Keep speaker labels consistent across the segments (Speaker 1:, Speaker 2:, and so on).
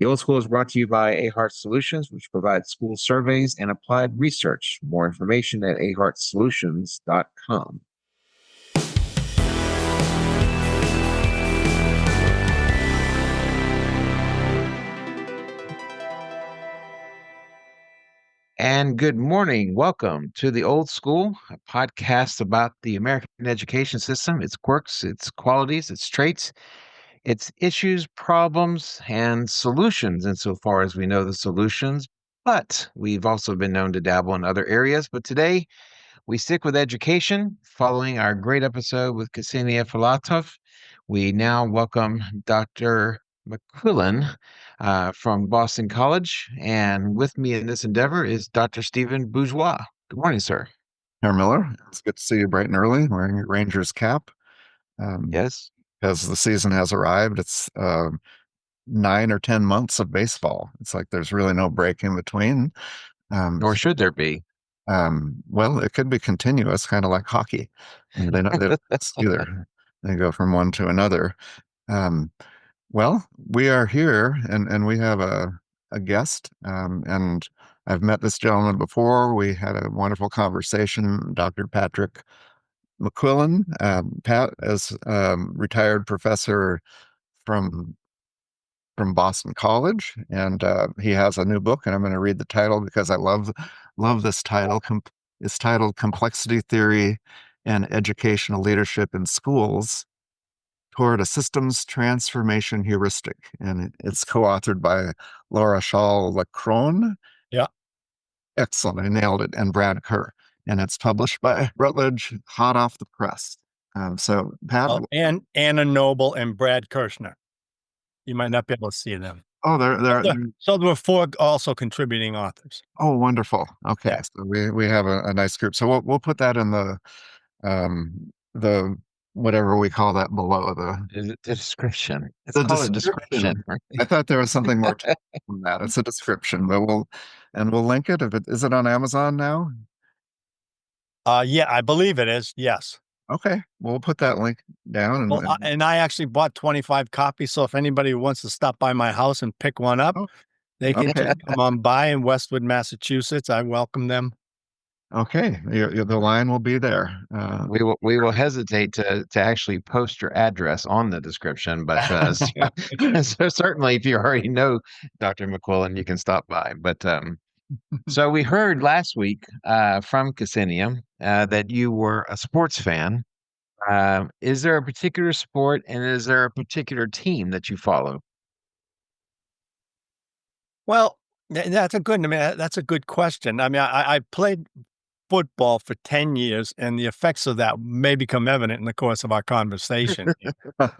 Speaker 1: The Old School is brought to you by Ahart Solutions, which provides school surveys and applied research. More information at ahartsolutions.com. And good morning. Welcome to The Old School, a podcast about the American education system, its quirks, its qualities, its traits, its issues, problems, and solutions, insofar as we know the solutions. But we've also been known to dabble in other areas. But today, we stick with education. Following our great episode with Ksenia Filatov, we now welcome Dr. McQuillan from Boston College. And with me in this endeavor is Dr. Stephen Bourgeois. Good morning, sir.
Speaker 2: Herr Miller, it's good to see you bright and early wearing your Rangers cap.
Speaker 1: Yes.
Speaker 2: As the season has arrived, it's 9 or 10 months of baseball. It's like there's really no break in between.
Speaker 1: Nor should there be.
Speaker 2: Well, it could be continuous, kind of like hockey. And they don't either. They go from one to another. Well, we are here and we have a guest. And I've met this gentleman before. We had a wonderful conversation. Dr. Patrick McQuillan. Pat is retired professor from Boston College, and he has a new book, and I'm going to read the title because I love this title. It's titled "Complexity Theory and Educational Leadership in Schools Toward a Systems Transformation Heuristic," and it's co-authored by Laura Shaw-Lacrone.
Speaker 3: Yeah,
Speaker 2: excellent. I nailed it. And Brad Kerr, and it's published by Routledge, hot off the press. So Pat,
Speaker 3: and Anna Noble and Brad Kirshner. You might not be able to see them.
Speaker 2: Oh, they're
Speaker 3: so there were 4 also contributing authors.
Speaker 2: Oh, wonderful. Okay,
Speaker 3: yeah.
Speaker 2: So we have a nice group. So we'll put that in the whatever we call that below
Speaker 1: the description. It's
Speaker 2: the
Speaker 1: called
Speaker 2: description. I thought there was something more to that. It's a description, but we'll link it. Is it on Amazon now?
Speaker 3: Yeah, I believe it is. Yes.
Speaker 2: Okay, we'll put that link down.
Speaker 3: And I actually bought 25 copies. So if anybody wants to stop by my house and pick one up, they can just come on by in Westwood, Massachusetts. I welcome them.
Speaker 2: Okay, the line will be there.
Speaker 1: We will hesitate to actually post your address on the description, but so certainly if you already know Dr. McQuillan, you can stop by. But so we heard last week from Ksenia that you were a sports fan. Is there a particular sport, and is there a particular team that you follow?
Speaker 3: Well, that's a good question. I mean, I played football for 10 years, and the effects of that may become evident in the course of our conversation. I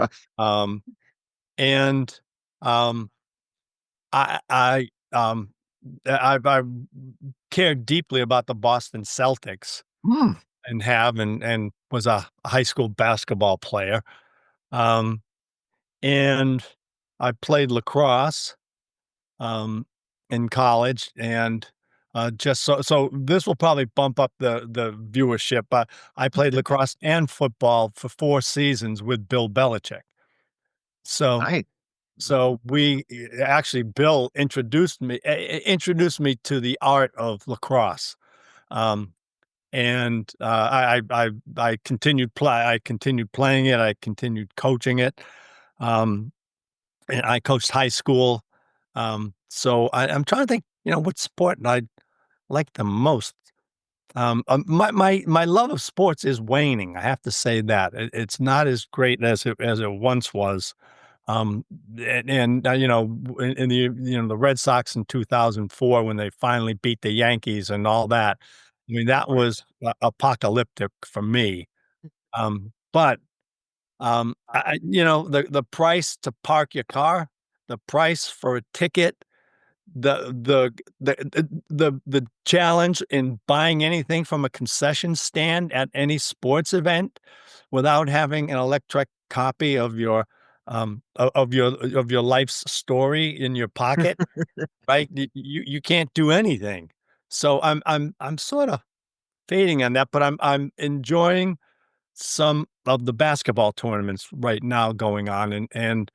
Speaker 3: care deeply about the Boston Celtics and was a high school basketball player. And I played lacrosse in college, and just so this will probably bump up the viewership, but I played lacrosse and football for 4 seasons with Bill Belichick. So Bill introduced me to the art of lacrosse. And I continued playing it. I continued coaching it. And I coached high school. So I'm trying to think, what sport I like the most. My love of sports is waning. I have to say that it's not as great as it once was. In the Red Sox in 2004 when they finally beat the Yankees and all that. I mean, that was apocalyptic for me. But the price to park your car, the price for a ticket, the challenge in buying anything from a concession stand at any sports event without having an electronic copy of your life's story in your pocket, right? You can't do anything. So I'm sort of fading on that, but I'm enjoying some of the basketball tournaments right now going on, and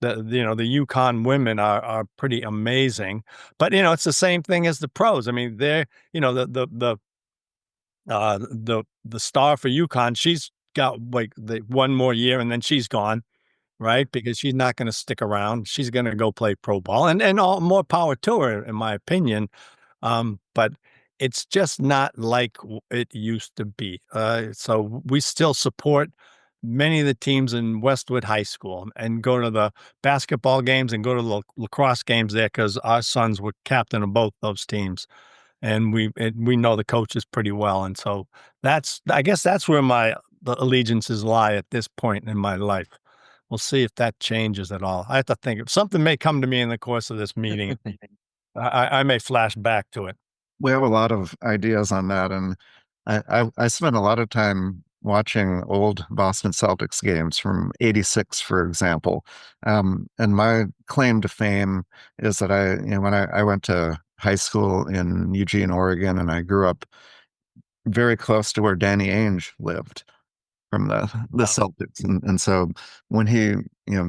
Speaker 3: the Yukon women are pretty amazing. But it's the same thing as the pros. I mean, they're the star for Yukon. She's got like the one more year and then she's gone, right? Because she's not going to stick around. She's going to go play pro ball, and all more power to her, in my opinion. But it's just not like it used to be. So we still support many of the teams in Westwood High School and go to the basketball games and go to the lacrosse games there because our sons were captain of both those teams, and we know the coaches pretty well. And so I guess that's where my the allegiances lie at this point in my life. We'll see if that changes at all. I have to think of something may come to me in the course of this meeting. I may flash back to it.
Speaker 2: We have a lot of ideas on that, and I spent a lot of time watching old Boston Celtics games from '86, for example. And my claim to fame is that when I went to high school in Eugene, Oregon, and I grew up very close to where Danny Ainge lived from the
Speaker 3: Wow.
Speaker 2: Celtics. And so when he,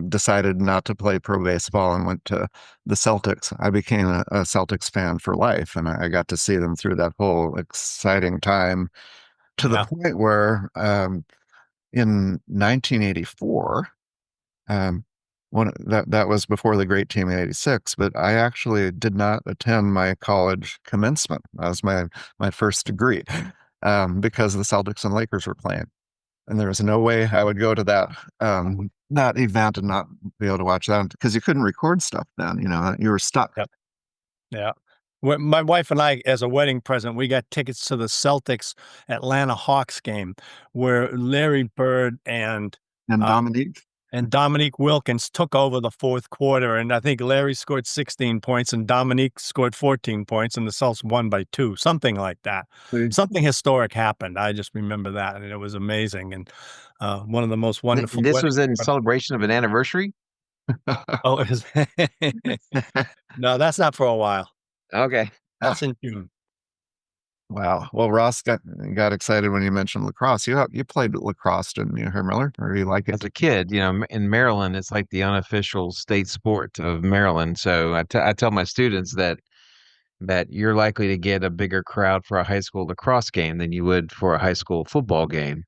Speaker 2: decided not to play pro baseball and went to the Celtics, I became a Celtics fan for life. And I got to see them through that whole exciting time to the
Speaker 3: Yeah.
Speaker 2: point where in 1984, um, that was before the great team in '86, but I actually did not attend my college commencement. That was my first degree, because the Celtics and Lakers were playing, and there was no way I would go to that event and not be able to watch that because you couldn't record stuff then. You were stuck.
Speaker 3: Yep. Yeah. My wife and I, as a wedding present, we got tickets to the Celtics Atlanta Hawks game where Larry Bird
Speaker 2: And
Speaker 3: uh,
Speaker 2: Dominique,
Speaker 3: and Dominique Wilkins took over the fourth quarter. And I think Larry scored 16 points and Dominique scored 14 points, and the Celtics won by 2, something like that. Something historic happened. I just remember that, and it was amazing. And one of the most wonderful
Speaker 1: This
Speaker 3: weddings.
Speaker 1: was in celebration of an anniversary?
Speaker 3: Oh, no, that's not for a while.
Speaker 1: Okay.
Speaker 3: That's in June.
Speaker 2: wow. Well, Ross got excited when you mentioned lacrosse. You played lacrosse, didn't you, Herr Miller? Or you like
Speaker 1: As
Speaker 2: it?
Speaker 1: a kid, in Maryland, it's like the unofficial state sport of Maryland. So I tell my students that you're likely to get a bigger crowd for a high school lacrosse game than you would for a high school football game,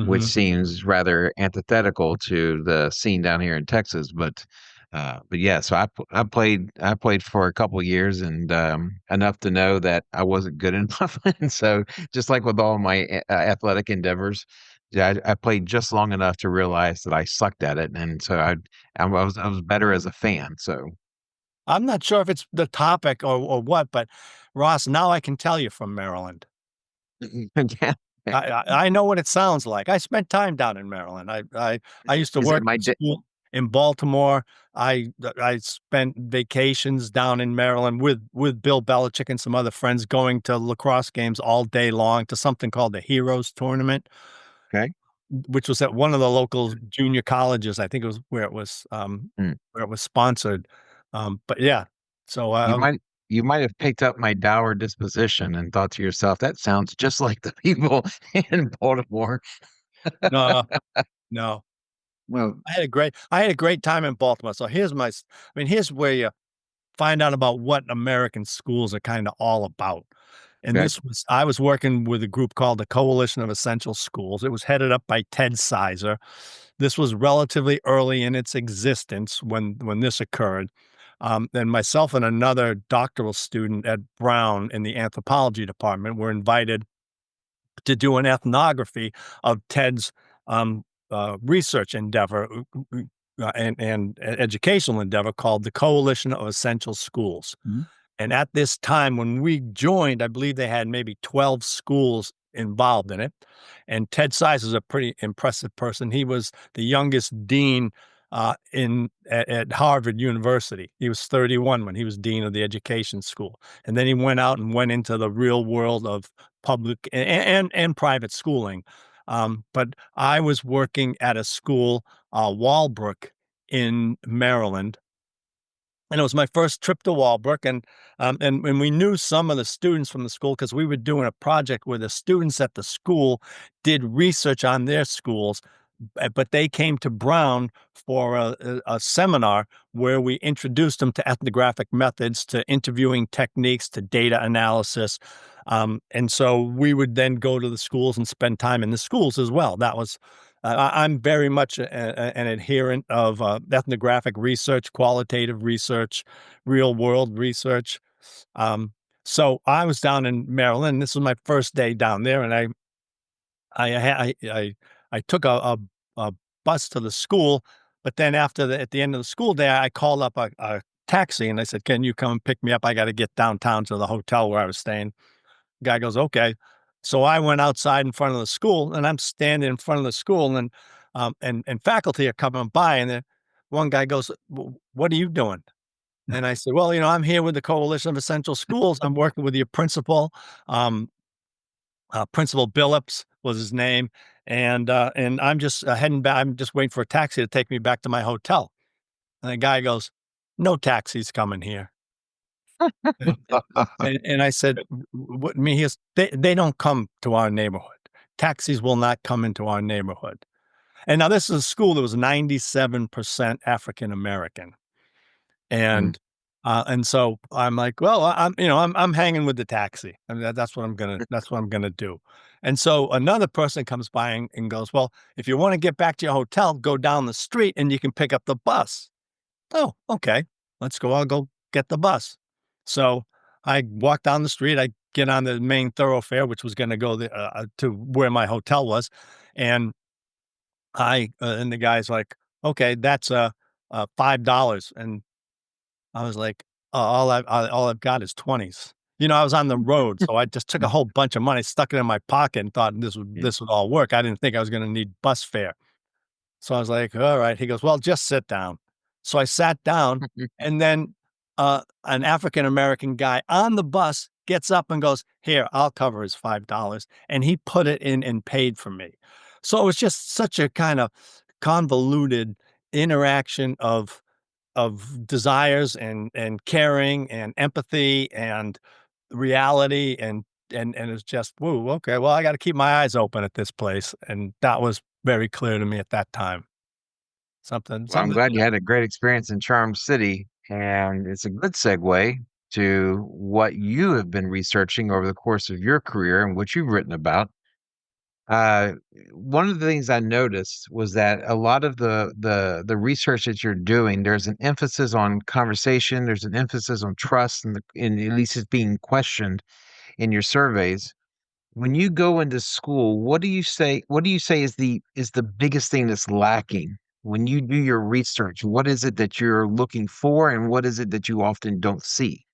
Speaker 1: which
Speaker 3: Mhm.
Speaker 1: seems rather antithetical to the scene down here in Texas. But yeah, so I played for a couple of years and enough to know that I wasn't good enough. And so just like with all my athletic endeavors, yeah, I played just long enough to realize that I sucked at it, and so I was better as a fan. So
Speaker 3: I'm not sure if it's the topic or what, but Ross, now I can tell you from Maryland.
Speaker 1: yeah.
Speaker 3: I know what it sounds like. I spent time down in Maryland. I used to
Speaker 1: Is it
Speaker 3: work
Speaker 1: my
Speaker 3: in school in Baltimore. I spent vacations down in Maryland with Bill Belichick and some other friends going to lacrosse games all day long to something called the Heroes Tournament,
Speaker 1: okay?
Speaker 3: which was at one of the local junior colleges. I think it was
Speaker 1: Mm.
Speaker 3: where it was sponsored. But yeah, so
Speaker 1: You might have picked up my dour disposition and thought to yourself, "That sounds just like the people in Baltimore."
Speaker 3: no, no.
Speaker 2: Well,
Speaker 3: I had a great time in Baltimore. So here's where you find out about what American schools are kind of all about. And
Speaker 1: Okay.
Speaker 3: I was working with a group called the Coalition of Essential Schools. It was headed up by Ted Sizer. This was relatively early in its existence when this occurred. And myself and another doctoral student at Brown in the anthropology department were invited to do an ethnography of Ted's research endeavor and educational endeavor called the Coalition of Essential Schools.
Speaker 2: mhm.
Speaker 3: And at this time, when we joined, I believe they had maybe 12 schools involved in it. And Ted Size is a pretty impressive person. He was the youngest dean at Harvard University. He was 31 when he was dean of the education school, and then he went out and went into the real world of public and private schooling. But I was working at a school, Walbrook in Maryland, and it was my first trip to Walbrook, and we knew some of the students from the school because we were doing a project where the students at the school did research on their schools but they came to Brown for a seminar where we introduced them to ethnographic methods, to interviewing techniques, to data analysis. And so we would then go to the schools and spend time in the schools as well. That was, I'm very much an adherent of ethnographic research, qualitative research, real world research. Um, so I was down in Maryland. This was my first day down there, and I took a bus to the school, but then at the end of the school day, I called up a taxi and I said, "Can you come and pick me up? I got to get downtown to the hotel where I was staying." Guy goes, "Okay." So I went outside in front of the school, and I'm standing in front of the school, and faculty are coming by, and then one guy goes, "What are you doing?" And I said, "Well, I'm here with the Coalition of Essential Schools. I'm working with your principal." Um, Principal Billups was his name, and I'm just heading back. I'm just waiting for a taxi to take me back to my hotel. And the guy goes, "No taxis coming here." And, and I said, "What?" Me, he goes, they don't come to our neighborhood. Taxis will not come into our neighborhood." And now this is a school that was 97% African American.
Speaker 1: Mm.
Speaker 3: And so I'm like, "Well, I'm hanging with the taxi. I mean, that's what I'm gonna do." And so another person comes by and goes, "Well, if you wanna get back to your hotel, go down the street and you can pick up the bus." "Oh, okay. Let's go. I'll go get the bus." So I walk down the street. I get on the main thoroughfare, which was gonna go to where my hotel was, and and the guy's like, "Okay, that's $5." And I was like, all I've got is 20s." I was on the road, so I just took a whole bunch of money, stuck it in my pocket, and thought
Speaker 1: Yeah.
Speaker 3: this would all work. I didn't think I was gonna need bus fare. So I was like, "Alright." He goes, "Well, just sit down." So I sat down, and then, an African American guy on the bus gets up and goes, "Here, I'll cover his $5." And he put it in and paid for me. So it was just such a kinda convoluted interaction of desires and caring and empathy and reality and it's just, "Woo, okay, well, I gotta keep my eyes open at this place," and that was very clear to me at that time.
Speaker 1: Well, I'm
Speaker 3: Something
Speaker 1: glad you had a great experience in Charm City, and it's a good segue to what you have been researching over the course of your career and what you've written about. Uh, One of the things I noticed was that a lot of the research that you're doing, there's an emphasis on conversation, there's an emphasis on trust, and at least it's being questioned in your surveys. When you go into school, what do you say is the biggest thing that's lacking when you do your research? What is it that you're looking for, and what is it that you often don't see?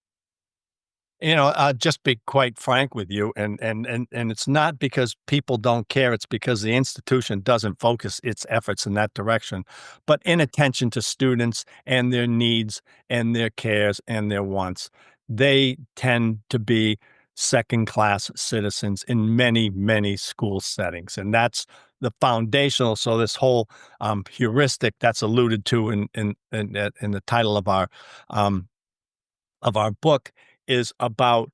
Speaker 3: I'll just be quite frank with you, and it's not because people don't care, it's because the institution doesn't focus its efforts in that direction, but inattention to students and their needs and their cares and their wants. They tend to be second-class citizens in many, many school settings, and that's the foundational. So this whole, heuristic that's alluded to in the title um of our book is about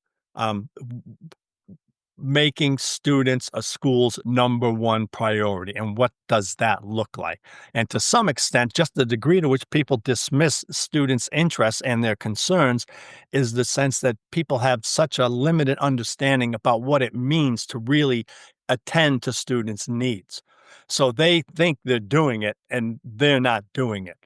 Speaker 3: making students a school's number one priority. And what does that look like? And to some extent, just the degree to which people dismiss students' interests and their concerns is the sense that people have such a limited understanding about what it means to really attend to students' needs. So they think they're doing it and they're not doing it.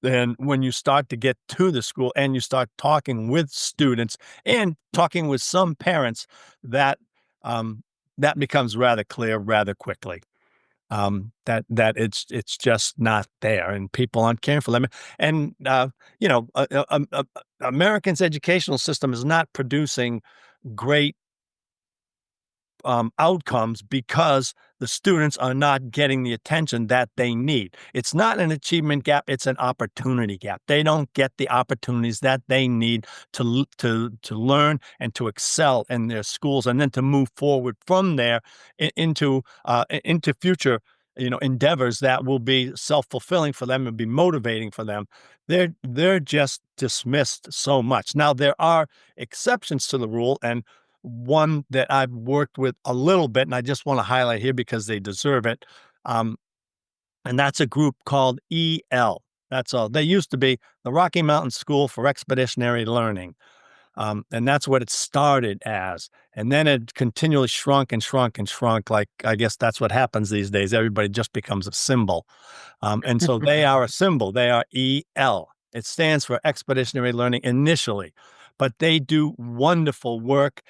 Speaker 3: Then when you start to get to the school and you start talking with students and talking with some parents, that um, that becomes rather clear rather quickly. That it's just not there, and people aren't caring for them. And Americans' educational system is not producing great outcomes because the students are not getting the attention that they need. It's not an achievement gap, it's an opportunity gap. They don't get the opportunities that they need to learn and to excel in their schools, and then to move forward from there into future endeavors that will be self-fulfilling for them and be motivating for them. They're just dismissed so much. Now there are exceptions to the rule, and one that I've worked with a little bit, and I just want to highlight here because they deserve it. Um, And that's a group called EL. That's all. They used to be the Rocky Mountain School for Expeditionary Learning. And that's what it started as. And then it continually shrunk and shrunk and shrunk. Like, I guess that's what happens these days. Everybody just becomes a symbol. And so they are a symbol. They are EL. It stands for Expeditionary Learning initially, but they do wonderful work.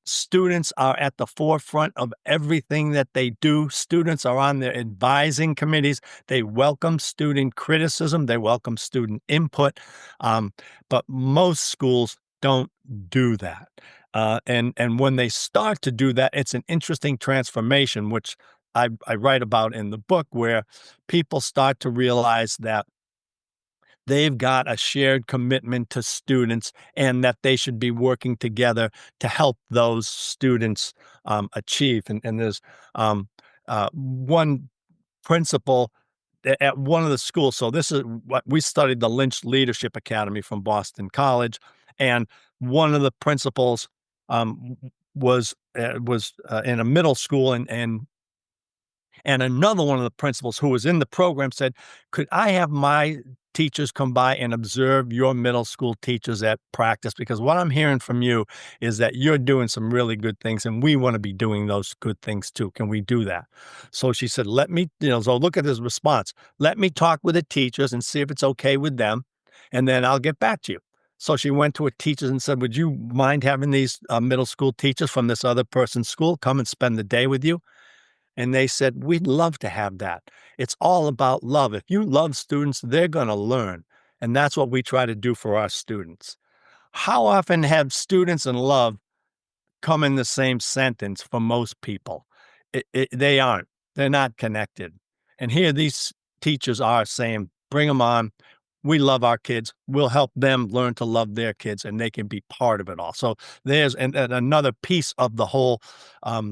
Speaker 3: Students are at the forefront of everything that they do. Students are on their advising committees. They welcome student criticism. They welcome student input. But most schools don't do that. And when they start to do that, it's an interesting transformation, which I write about in the book, where people start to realize that they've got a shared commitment to students and that they should be working together to help those students achieve. And there's one principal at one of the schools. So this is what we studied, the Lynch Leadership Academy from Boston College, and one of the principals was in a middle school, and another one of the principals who was in the program said, "Could I have my teachers come by and observe your middle school teachers at practice? Because what I'm hearing from you is that you're doing some really good things, and we want to be doing those good things too. Can we do that?" So she said, "Let me," so look at his response. "Let me talk with the teachers and see if it's okay with them, and then I'll get back to you." So she went to her teachers and said, "Would you mind having these middle school teachers from this other person's school come and spend the day with you?" And they said, "We'd love to have that." It's all about love. If you love students, they're going to learn. And that's what we try to do for our students. How often have students and love come in the same sentence for most people? They aren't. They're not connected. And here these teachers are saying, "Bring them on. We love our kids. We'll help them learn to love their kids, and they can be part of it all." So there's and another piece of the whole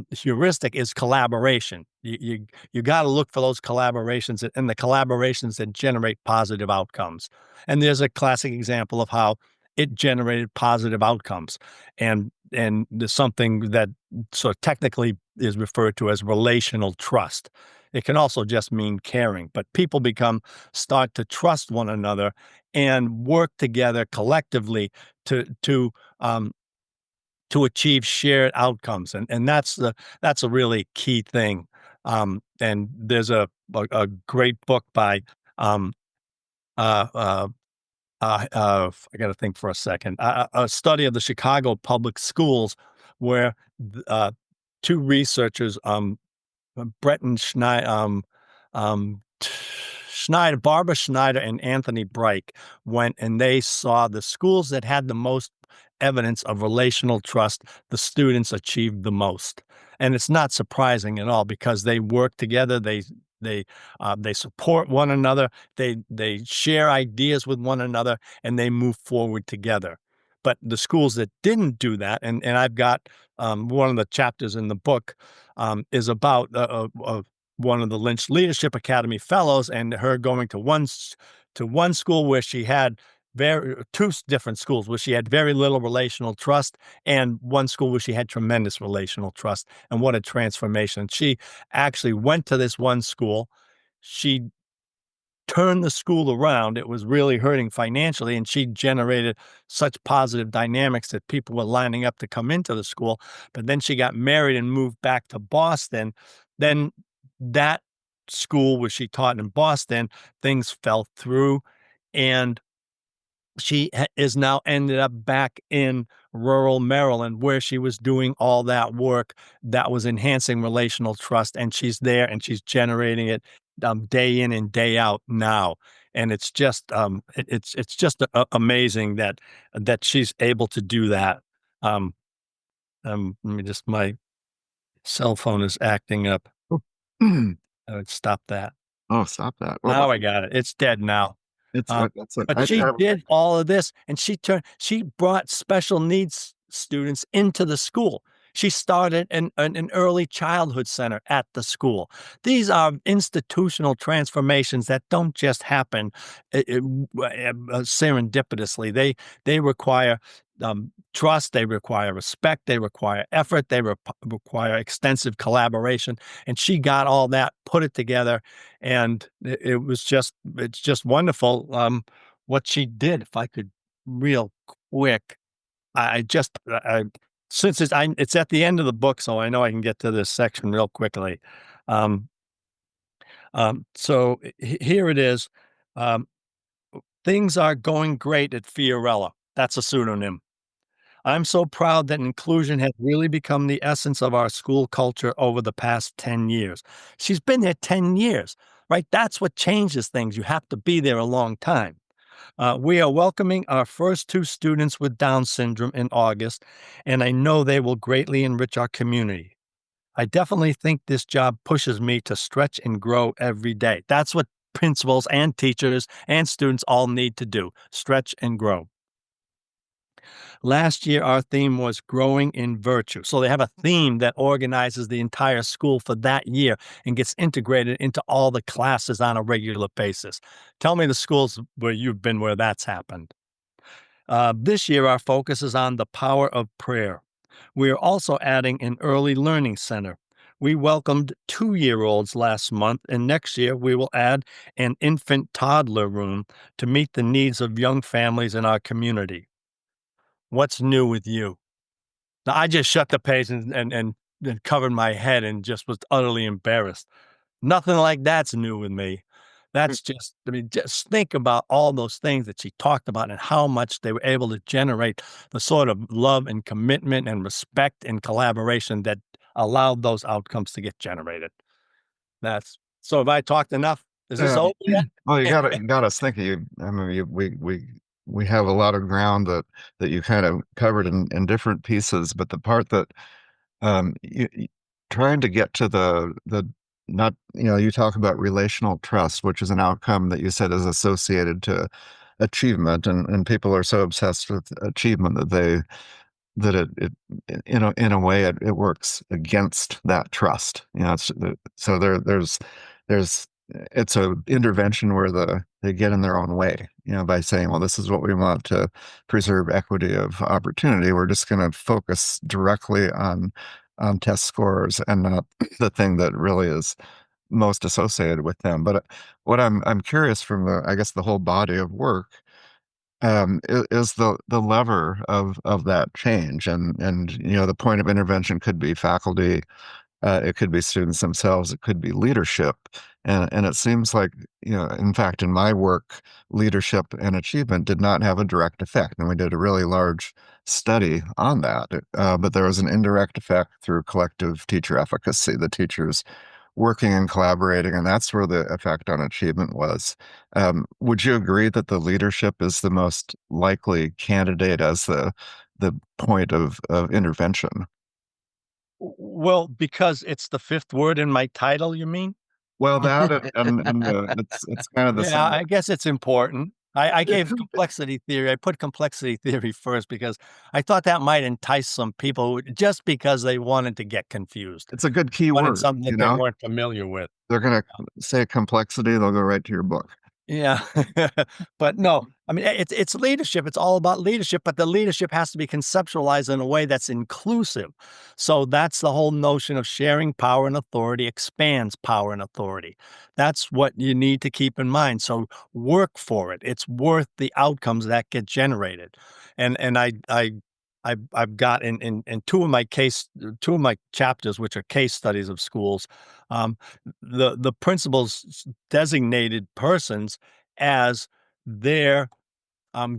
Speaker 3: heuristic is collaboration. You got to look for those collaborations and the collaborations that generate positive outcomes. And there's a classic example of how it generated positive outcomes. And there's something that sort of technically is referred to as relational trust. It can also just mean caring, but people start to trust one another and work together collectively to to um, to achieve shared outcomes, and that's a really key thing. And there's a great book by um, uh, uh, I got to think for a second. A study of the Chicago public schools, where two researchers, Breton Schneider, Schneider, Barbara Schneider and Anthony Bright went and they saw the schools that had the most evidence of relational trust, the students achieved the most. And it's not surprising at all because they work together, they support one another, they share ideas with one another, and they move forward together. But the schools that didn't do that, and I've got one of the chapters in the book is about one of the Lynch Leadership Academy fellows and her going to one school where she had two different schools where she had very little relational trust, and one school where she had tremendous relational trust. And what a transformation. She actually went to this one school. She turned the school around. It was really hurting financially, and she generated such positive dynamics that people were lining up to come into the school. But then she got married and moved back to Boston. Then that school where she taught in Boston, things fell through, and she is now ended up back in rural Maryland where she was doing all that work that was enhancing relational trust, and she's there and she's generating it day in and day out now. And it's just it's just amazing that she's able to do that. Um, Let me just my cell phone is acting up. I would stop that.
Speaker 2: Oh, stop that. Well,
Speaker 3: Now I got it. It's dead now.
Speaker 2: it's that's an
Speaker 3: But she did all of this, and she brought special needs students into the school. She started an early childhood center at the school. These are institutional transformations that don't just happen serendipitously. They require trust, they require respect, they require effort, they require extensive collaboration. And she got all that, put it together, and it's just wonderful what she did. If I could, real quick, I just since it's at the end of the book, so I know I can get to this section real quickly. Um, Here it is. Um, Things are going great at Fiorella. That's a pseudonym. I'm so proud that inclusion has really become the essence of our school culture over the past 10 years. She's been there 10 years, right? That's what changes things. You have to be there a long time. We are welcoming our first two students with Down syndrome in August, and I know they will greatly enrich our community. I definitely think this job pushes me to stretch and grow every day. That's what principals and teachers and students all need to do, stretch and grow. Last year, our theme was growing in virtue. So they have a theme that organizes the entire school for that year and gets integrated into all the classes on a regular basis. Tell me the schools where you've been where that's happened. This year, our focus is on the power of prayer. We are also adding an early learning center. We welcomed 2-year-olds last month, and next year we will add an infant toddler room to meet the needs of young families in our community. What's new with you? Now, I just shut the page and covered my head and just was utterly embarrassed. Nothing like that's new with me. That's just, I mean, just think about all those things that she talked about and how much they were able to generate the sort of love and commitment and respect and collaboration that allowed those outcomes to get generated. That's so. Have I talked enough? Is this
Speaker 2: Yeah.
Speaker 3: over yet?
Speaker 2: Well, you got us thinking. I mean, we have a lot of ground that you kind of covered in different pieces, but the part that trying to get to the not, you talk about relational trust, which is an outcome that you said is associated to achievement, and people are so obsessed with achievement that in a way it works against that trust. So there's it's a intervention where they get in their own way, by saying, well, this is what we want to preserve equity of opportunity. We're just going to focus directly on test scores and not the thing that really is most associated with them. But what I'm curious from I guess the whole body of work is the lever of that change, and the point of intervention could be faculty, it could be students themselves, it could be leadership, and it seems like, in fact, in my work, leadership and achievement did not have a direct effect, and we did a really large study on that, but there was an indirect effect through collective teacher efficacy, the teachers working and collaborating, and that's where the effect on achievement was. Would you agree that the leadership is the most likely candidate as the point of intervention?
Speaker 3: Well, because it's the fifth word in my title, you mean?
Speaker 2: Well, that and it's kind of the
Speaker 3: Yeah,
Speaker 2: same.
Speaker 3: I guess it's important. I gave complexity theory. I put complexity theory first because I thought that might entice some people just because they wanted to get confused,
Speaker 2: It's a good key
Speaker 3: wanted
Speaker 2: word,
Speaker 3: something that they weren't familiar with.
Speaker 2: They're gonna say complexity, they'll go right to your book.
Speaker 3: Yeah. But no, I mean, it's leadership. It's all about leadership, but the leadership has to be conceptualized in a way that's inclusive. So that's the whole notion of sharing power and authority expands power and authority. That's what you need to keep in mind. So work for it. It's worth the outcomes that get generated. And I've got in two of my chapters, which are case studies of schools, um, the principals designated persons as their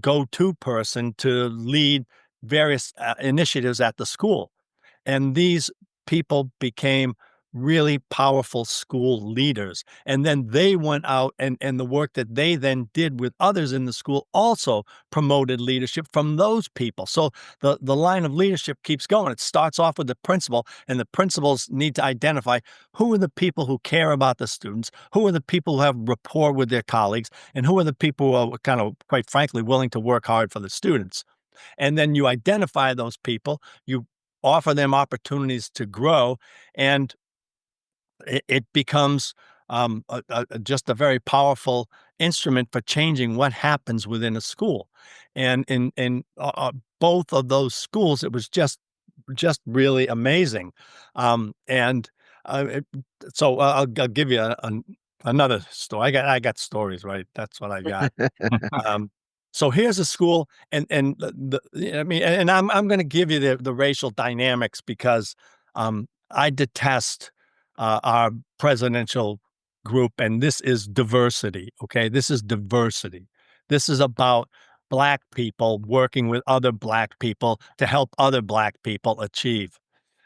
Speaker 3: go-to person to lead various initiatives at the school. And these people became really powerful school leaders. And then they went out and the work that they then did with others in the school also promoted leadership from those people. So the line of leadership keeps going. It starts off with the principal, and the principals need to identify who are the people who care about the students, who are the people who have rapport with their colleagues, and who are the people who are kind of, quite frankly, willing to work hard for the students. And then you identify those people, you offer them opportunities to grow, and it becomes just a very powerful instrument for changing what happens within a school. And in both of those schools, it was just really amazing. And it, so I'll give you another story. I got stories, right? That's what I got. Um, so here's a school, and I mean, and I'm going to give you the racial dynamics because I detest our presidential group, and this is diversity. Okay, this is diversity. This is about black people working with other black people to help other black people achieve.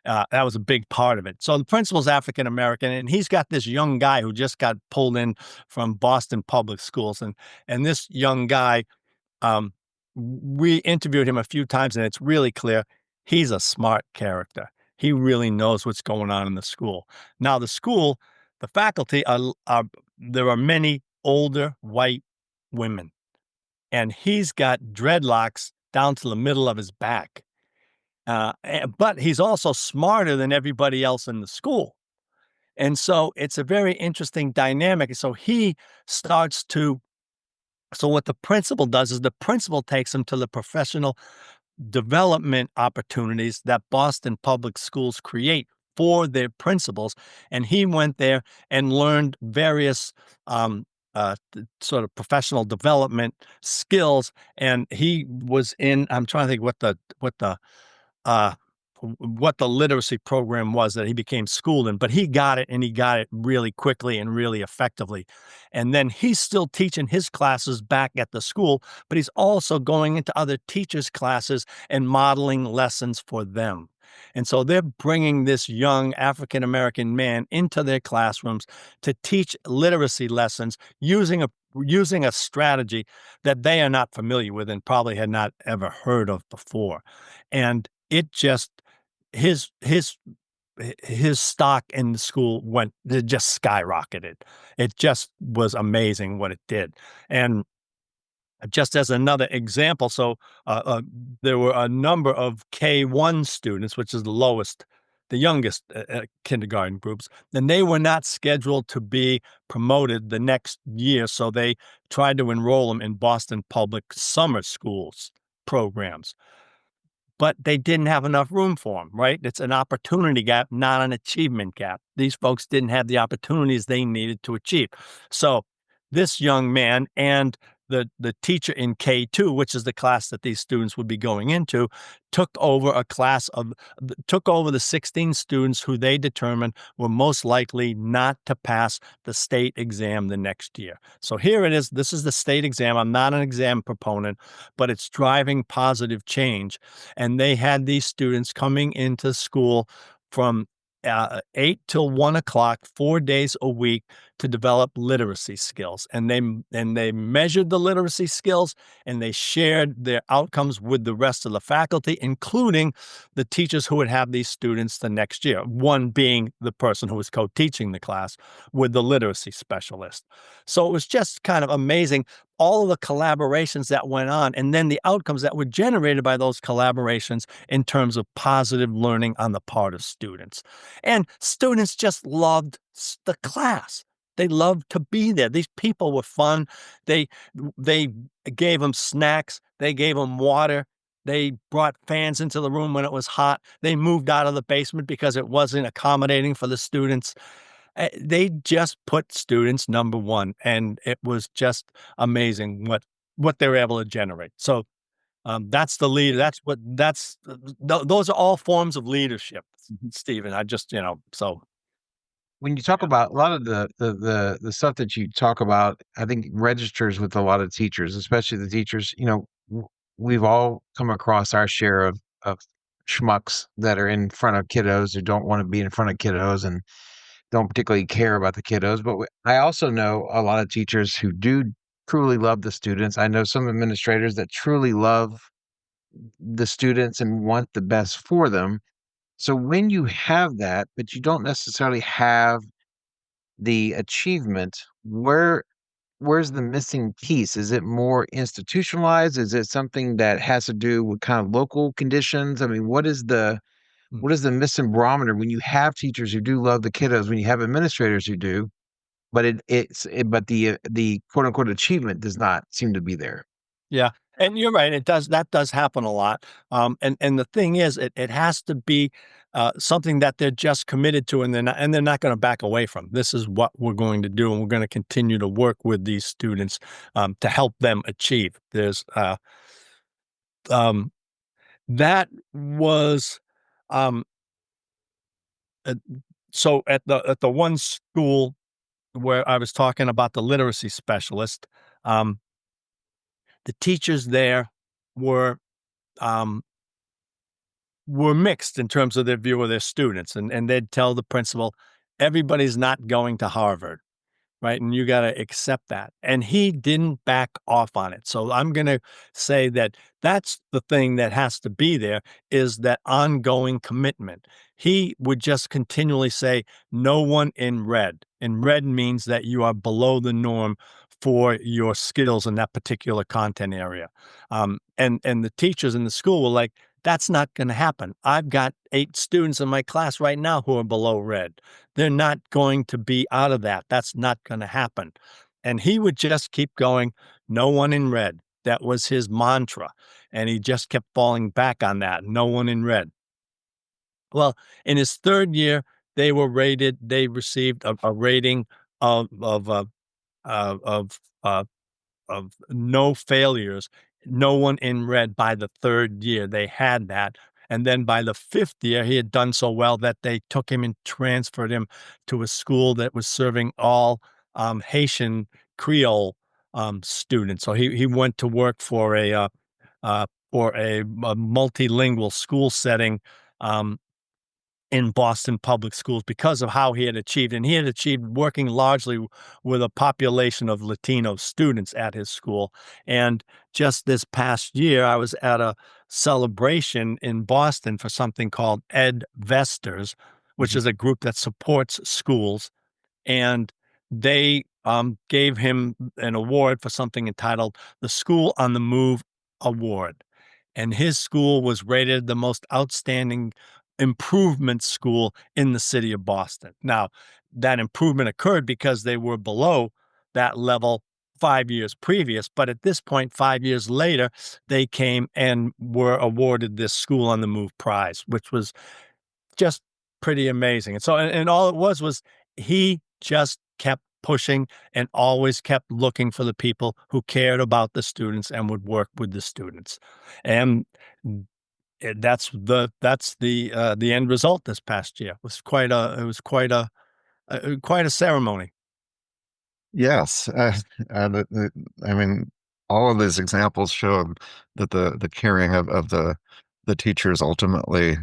Speaker 3: That was a big part of it. So the principal's African American, and he's got this young guy who just got pulled in from Boston Public Schools, and this young guy, um, we interviewed him a few times, and it's really clear he's a smart character. He really knows what's going on in the school. Now, the school, the faculty are there are many older white women, and he's got dreadlocks down to the middle of his back. But he's also smarter than everybody else in the school. And so it's a very interesting dynamic. So he starts to so what the principal does is the principal takes him to the professional development opportunities that Boston Public Schools create for their principals, and he went there and learned various sort of professional development skills. And he was in. I'm trying to think uh, what the literacy program was that he became schooled in, but he got it and he got it really quickly and really effectively. And then he's still teaching his classes back at the school, but he's also going into other teachers' classes and modeling lessons for them. And so they're bringing this young African American man into their classrooms to teach literacy lessons using a strategy that they are not familiar with and probably had not ever heard of before. And it just his his his stock in the school went it just skyrocketed. It just was amazing what it did. And just as another example, so there were a number of K1 students, which is the lowest, the youngest kindergarten groups, and they were not scheduled to be promoted the next year. So they tried to enroll them in Boston Public summer schools programs, but they didn't have enough room for them, right? It's an opportunity gap, not an achievement gap. These folks didn't have the opportunities they needed to achieve. So this young man and the teacher in K2, which is the class that these students would be going into, took over a class of took over the 16 students who they determined were most likely not to pass the state exam the next year. So here it is. This is the state exam. I'm not an exam proponent, but it's driving positive change. And they had these students coming into school from 8 till 1 o'clock, 4 days a week to develop literacy skills. And they measured the literacy skills and they shared their outcomes with the rest of the faculty, including the teachers who would have these students the next year, one being the person who was co-teaching the class with the literacy specialist. So it was just kind of amazing all of the collaborations that went on and then the outcomes that were generated by those collaborations in terms of positive learning on the part of students. And students just loved the class. They loved to be there. These people were fun. They gave them snacks. They gave them water. They brought fans into the room when it was hot. They moved out of the basement because it wasn't accommodating for the students. They just put students number one, and it was just amazing what they were able to generate. So that's the leader. Those are all forms of leadership, Stephen. I just so
Speaker 1: When you talk
Speaker 3: yeah.
Speaker 1: about a lot of the stuff that you talk about, I think registers with a lot of teachers, especially the teachers, we've all come across our share of schmucks that are in front of kiddos who don't want to be in front of kiddos and don't particularly care about the kiddos. But I also know a lot of teachers who do truly love the students. I know some administrators that truly love the students and want the best for them. So when you have that, but you don't necessarily have the achievement, where's the missing piece? Is it more institutionalized? Is it something that has to do with kind of local conditions? I mean,
Speaker 3: Mm.
Speaker 1: what is the missing barometer when you have teachers who do love the kiddos, when you have administrators who do, but the quote unquote achievement does not seem to be there.
Speaker 3: Yeah, and you're right, that does happen a lot, and the thing is, it has to be, something that they're just committed to, and they're not gonna back away from. This is what we're going to do, and we're gonna continue to work with these students, to help them achieve. Um, that was, um, uh, so at the one school where I was talking about the literacy specialist, um, the teachers there were, um were mixed in terms of their view of their students, and they'd tell the principal, "Everybody's not going to Harvard." Right? And you gotta accept that. And he didn't back off on it. So I'm gonna say that that's the thing that has to be there is that ongoing commitment. He would just continually say, "No one in red." And red means that you are below the norm for your skills in that particular content area. And the teachers in the school were like, "That's not gonna happen. I've got 8 students in my class right now who are below red. They're not going to be out of that. That's not gonna happen." And he would just keep going, "No one in red." That was his mantra, and he just kept falling back on that, "No one in red." Well, in his 3rd year, they received a rating of of, uh, of, of no failures, no one in red by the 3rd year, they had that, and then by the 5th year, he had done so well that they took him and transferred him to a school that was serving all, Haitian Creole, students, so he went to work for a multilingual school setting, um, in Boston public schools because of how he had achieved, and he had achieved working largely with a population of Latino students at his school. And just this past year, I was at a celebration in Boston for something called Ed Vesters, which
Speaker 1: Mhm.
Speaker 3: is a group that supports schools, and they, gave him an award for something entitled the School on the Move Award, and his school was rated the most outstanding improvement school in the city of Boston. Now, that improvement occurred because they were below that level 5 years previous, but at this point, 5 years later, they came and were awarded this School on the Move prize, which was just pretty amazing. And so and all it was he just kept pushing and always kept looking for the people who cared about the students and would work with the students. And the end result this past year. It was quite a ceremony.
Speaker 2: Yes, I mean, all of these examples show that the caring of the teachers ultimately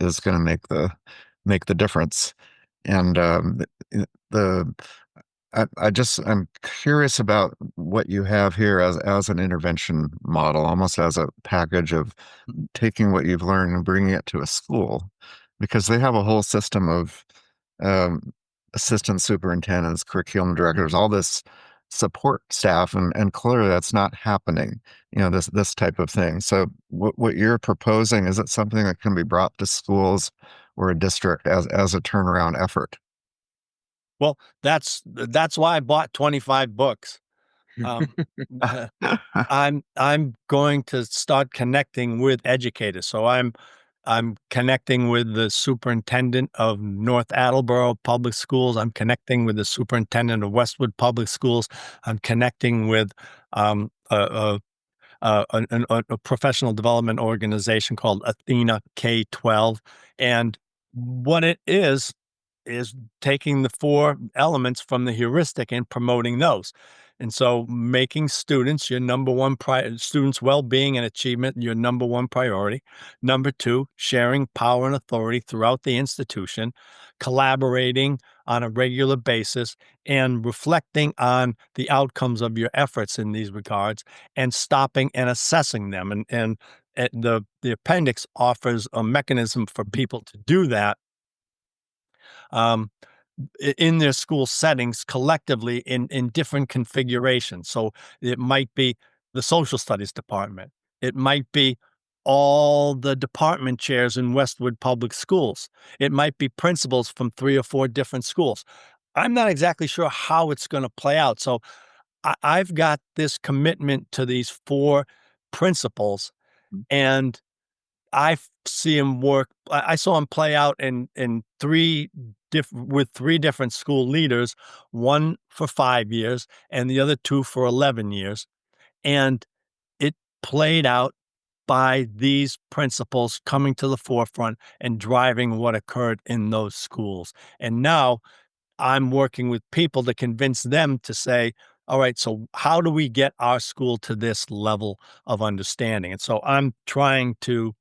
Speaker 2: is going to make the difference. And the I'm curious about what you have here as an intervention model, almost as a package of taking what you've learned and bringing it to a school, because they have a whole system of um, assistant superintendents, curriculum directors, all this support staff, and clearly that's not happening. This type of thing. So what you're proposing, is it something that can be brought to schools or a district as a turnaround effort?
Speaker 3: Well, that's why I bought 25 books. Um, I'm going to start connecting with educators. So I'm connecting with the superintendent of North Attleboro Public Schools. I'm connecting with the superintendent of Westwood Public Schools. I'm connecting with a professional development organization called Athena K-12. And what it is taking the 4 elements from the heuristic and promoting those. And so making students your number 1 students' well-being and achievement your number 1 priority. Number 2, sharing power and authority throughout the institution, collaborating on a regular basis, and reflecting on the outcomes of your efforts in these regards, and stopping and assessing them. The appendix offers a mechanism for people to do that, um, in their school settings collectively in different configurations. So it might be the social studies department. It might be all the department chairs in Westwood Public Schools. It might be principals from 3 or 4 different schools. I'm not exactly sure how it's gonna play out. So I've got this commitment to these 4 principles,
Speaker 1: Mm.
Speaker 3: and I see him work. I saw him play out in 3 with 3 different school leaders, one for 5 years and the other 2 for 11 years, and it played out by these principles coming to the forefront and driving what occurred in those schools. And now I'm working with people to convince them to say, all right, so how do we get our school to this level of understanding? And so I'm trying to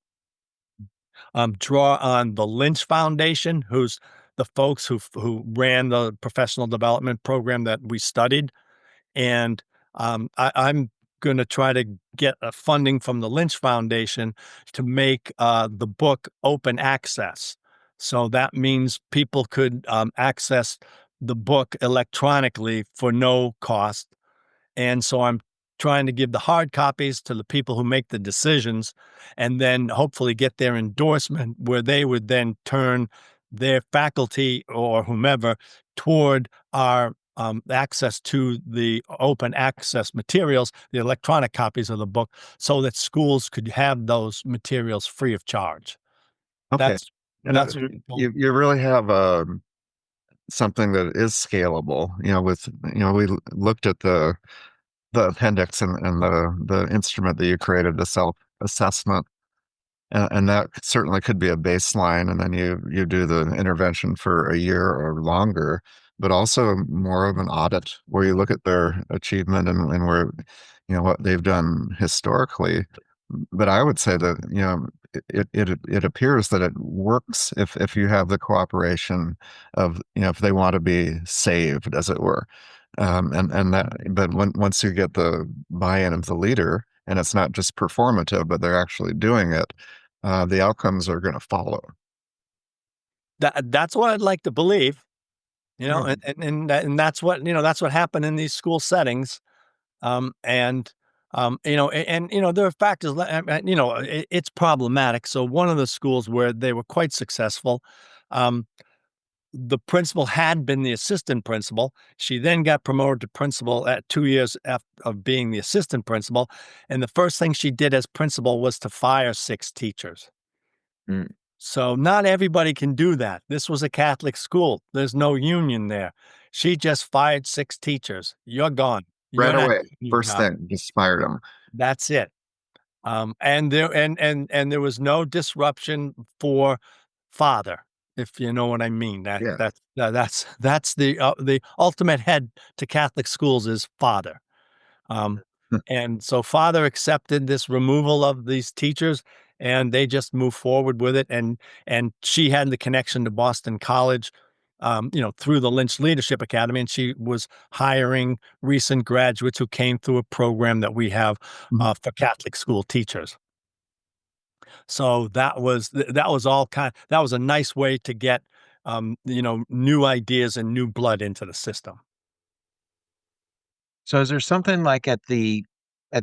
Speaker 3: draw on the Lynch Foundation, who's the folks who ran the professional development program that we studied, and I'm going to try to get funding from the Lynch Foundation to make the book open access. So that means people could access the book electronically for no cost, and so I'm trying to give the hard copies to the people who make the decisions and then hopefully get their endorsement where they would then turn their faculty or whomever toward our access to the open access materials, the electronic copies of the book, so that schools could have those materials free of charge.
Speaker 2: Okay.
Speaker 3: That's
Speaker 2: And
Speaker 3: that's
Speaker 2: you really have something that is scalable. With we looked at the appendix and the instrument that you created, the self assessment, and that certainly could be a baseline, and then you do the intervention for a year or longer, but also more of an audit where you look at their achievement and where what they've done historically. But I would say that it appears that it works if you have the cooperation of if they want to be saved, as it were. And that, but once you get the buy-in of the leader, and it's not just performative, but they're actually doing it, the outcomes are going to follow.
Speaker 3: that's what I'd like to believe,
Speaker 1: Yeah.
Speaker 3: and that's what that's what happened in these school settings. And there are factors. It's problematic. So one of the schools where they were quite successful, um, the principal had been the assistant principal. She then got promoted to principal at 2 years of being the assistant principal, and the first thing she did as principal was to fire 6 teachers.
Speaker 1: Mm.
Speaker 3: So not everybody can do that. This was a Catholic school. There's no union there. She just fired 6 teachers. You're gone.
Speaker 2: Right
Speaker 3: You're not
Speaker 2: away.
Speaker 3: doing your
Speaker 2: First
Speaker 3: job.
Speaker 2: thing, just fired them.
Speaker 3: That's it. And there was no disruption for father, if you know what I mean.
Speaker 2: Yeah.
Speaker 3: That's the ultimate head to Catholic schools is father. Um, and so father accepted this removal of these teachers, and they just moved forward with it. And she had the connection to Boston College, through the Lynch Leadership Academy, and she was hiring recent graduates who came through a program that we have
Speaker 2: Mhm.
Speaker 3: for Catholic school teachers. So that was all that was a nice way to get new ideas and new blood into the system.
Speaker 1: So is there something like at the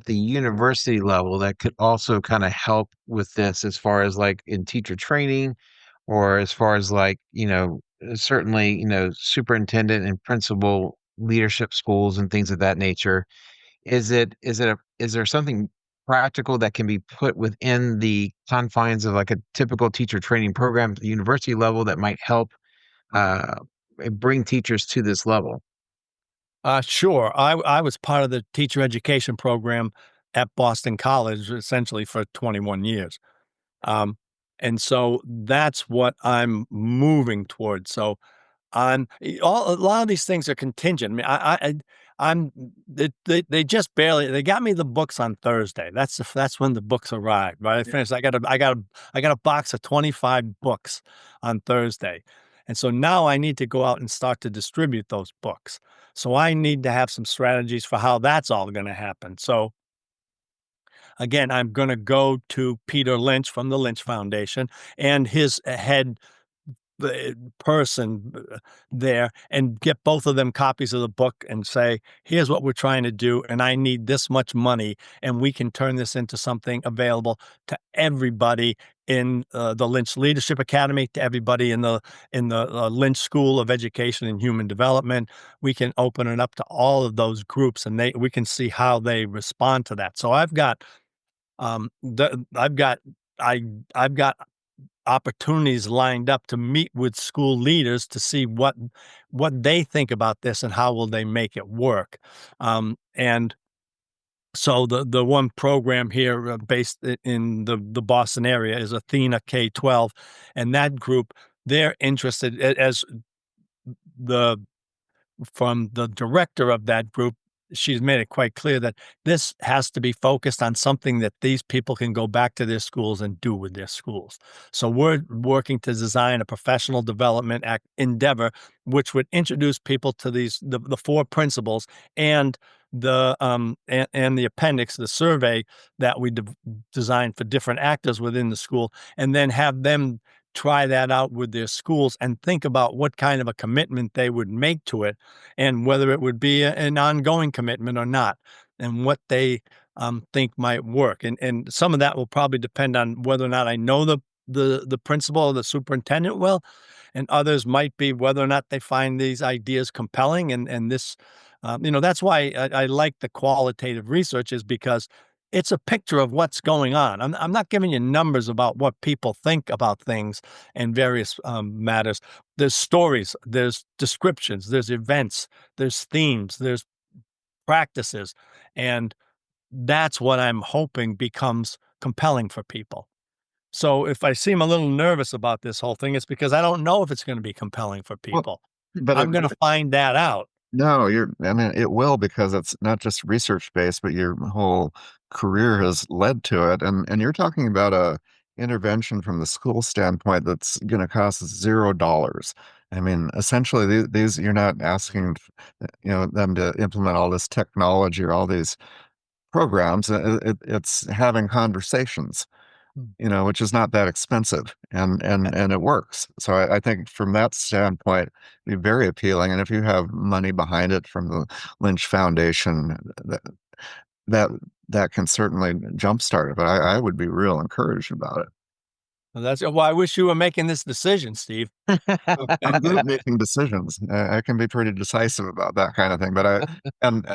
Speaker 1: university level that could also kind of help with this as far as like in teacher training or as far as like, certainly, superintendent and principal leadership schools and things of that nature? Is there something practical that can be put within the confines of like a typical teacher training program at the university level that might help uh, bring teachers to this level?
Speaker 3: Sure. I was part of the teacher education program at Boston College essentially for 21 years. Um, and so that's what I'm moving towards. So a lot of these things are contingent. I mean, I'm they just barely they got me the books on Thursday. That's when the books arrived. Right, I
Speaker 1: Yeah.
Speaker 3: finished. I got a box of 25 books on Thursday, and so now I need to go out and start to distribute those books. So I need to have some strategies for how that's all going to happen. So again, I'm going to go to Peter Lynch from the Lynch Foundation and his head person there and get both of them copies of the book and say, here's what we're trying to do, and I need this much money, and we can turn this into something available to everybody in the Lynch Leadership Academy, to everybody in the Lynch School of Education and Human Development. We can open it up to all of those groups, and we can see how they respond to that. So I've got I I've got opportunities lined up to meet with school leaders to see what they think about this and how will they make it work. And so the one program here based in the Boston area is Athena K-12, and that group, they're interested as the from the director of that group, she's made it quite clear that this has to be focused on something that these people can go back to their schools and do with their schools. So we're working to design a professional development endeavor, which would introduce people to the four principles and and the appendix, the survey that we designed for different actors within the school, and then have them try that out with their schools and think about what kind of a commitment they would make to it and whether it would be an ongoing commitment or not, and what they think might work. And some of that will probably depend on whether or not I know the principal or the superintendent well, and others might be whether or not they find these ideas compelling. And this, that's why I like the qualitative research, is because it's a picture of what's going on. I'm not giving you numbers about what people think about things and various matters. There's stories, there's descriptions, there's events, there's themes, there's practices, and that's what I'm hoping becomes compelling for people. So if I seem a little nervous about this whole thing, it's because I don't know if it's going to be compelling for
Speaker 2: Well,
Speaker 3: people.
Speaker 2: but
Speaker 3: I'm going to find that out.
Speaker 2: no, I mean, it will, because it's not just research based, but your whole career has led to it. And you're talking about a intervention from the school standpoint that's going to cost $0. I mean, essentially, these you're not asking, them to implement all this technology or all these programs. It's having conversations,
Speaker 3: Mm.
Speaker 2: which is not that expensive, and it works. So I think from that standpoint, it'd be very appealing. And if you have money behind it from the Lynch Foundation, that that, that can certainly jumpstart it. But I would be real encouraged about it.
Speaker 3: Well, I wish you were making this decision, Steve.
Speaker 2: I'm good at making decisions. I can be pretty decisive about that kind of thing. But and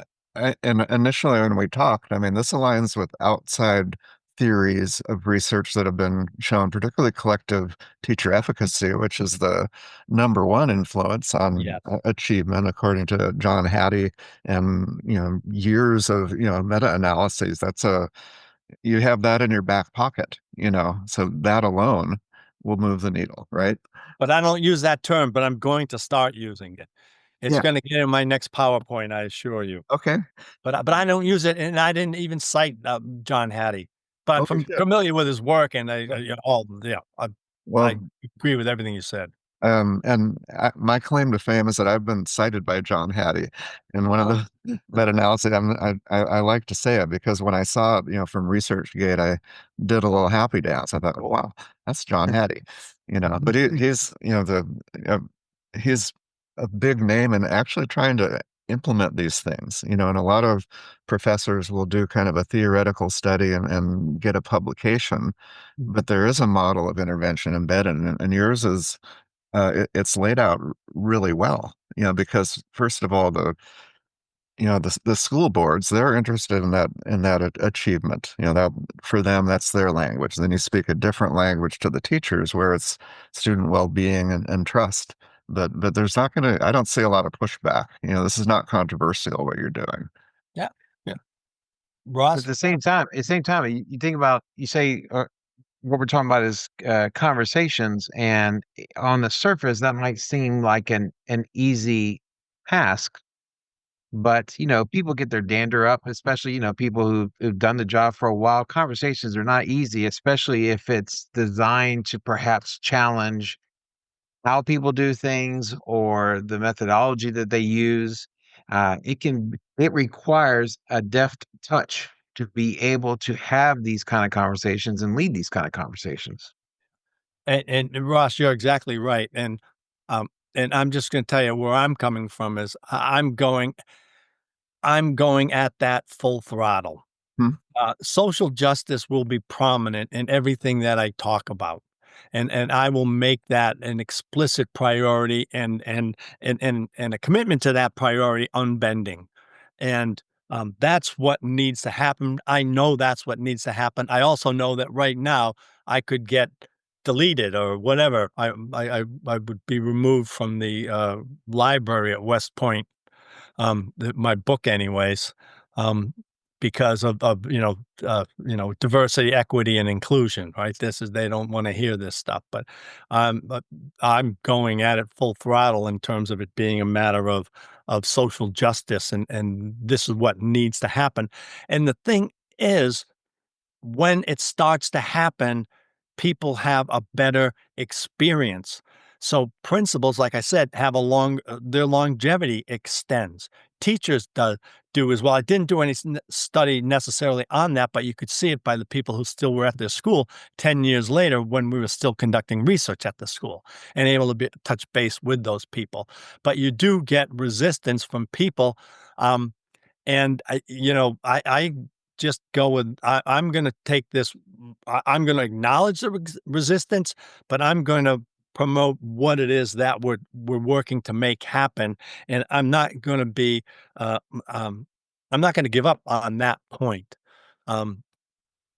Speaker 2: and initially when we talked, I mean, this aligns with outside theories of research that have been shown, particularly collective teacher efficacy, which is the number one influence on
Speaker 3: Yes.
Speaker 2: achievement, according to John Hattie, and years of meta-analyses. You have that in your back pocket, so that alone will move the needle, right?
Speaker 3: But I don't use that term, but I'm going to start using it. It's
Speaker 2: Yeah.
Speaker 3: gonna get in my next PowerPoint, I assure you.
Speaker 2: Okay.
Speaker 3: But I don't use it, and I didn't even cite, John Hattie, but
Speaker 2: Oh, you
Speaker 3: I'm
Speaker 2: should.
Speaker 3: familiar with his work, and I
Speaker 2: Well,
Speaker 3: agree with everything you said.
Speaker 2: my claim to fame is that I've been cited by John Hattie in one of
Speaker 3: Oh,
Speaker 2: the meta-analyses. I like to say it because when I saw it, from ResearchGate, I did a little happy dance. I thought, oh, wow, that's John Hattie, But he's, he's a big name and actually trying to implement these things, and a lot of professors will do kind of a theoretical study and get a publication,
Speaker 3: mm,
Speaker 2: but there is a model of intervention embedded, and yours is it's laid out really well, because first of all, the school boards, they're interested in that achievement, that for them, that's their language. Then you speak a different language to the teachers where it's student well-being and trust. But there's not going to, I don't see a lot of pushback. This is not controversial what you're doing.
Speaker 3: yeah, yeah.
Speaker 1: But at
Speaker 3: Ross?
Speaker 1: the same time, you think about, you say, what we're talking about is conversations, and on the surface, that might seem like an easy task. But people get their dander up, especially people who've done the job for a while. Conversations are not easy, especially if it's designed to perhaps challenge how people do things or the methodology that they use. It requires a deft touch to be able to have these kind of conversations and lead these kind of conversations.
Speaker 3: And Ross, you're exactly right. And I'm just going to tell you where I'm coming from is I'm going at that full throttle.
Speaker 2: Hmm.
Speaker 3: Social justice will be prominent in everything that I talk about, and I will make that an explicit priority and a commitment to that priority unbending, and that's what needs to happen. I know that's what needs to happen. I also know that right now I could get deleted or whatever. I would be removed from the library at West Point, my book anyways, um, because of diversity, equity, and inclusion, right? This is they don't want to hear this stuff, but I'm going at it full throttle in terms of it being a matter of social justice, and this is what needs to happen. And the thing is, when it starts to happen, people have a better experience. So principals, like I said, have their longevity extends. Teachers do as well. I didn't do any study necessarily on that, but you could see it by the people who still were at their school 10 years later when we were still conducting research at the school and able to touch base with those people. But you do get resistance from people. And I just go with I'm gonna take this I'm gonna acknowledge the resistance, but I'm gonna promote what it is that we're working to make happen, and uh, um, I'm not gonna give up on that point. Um,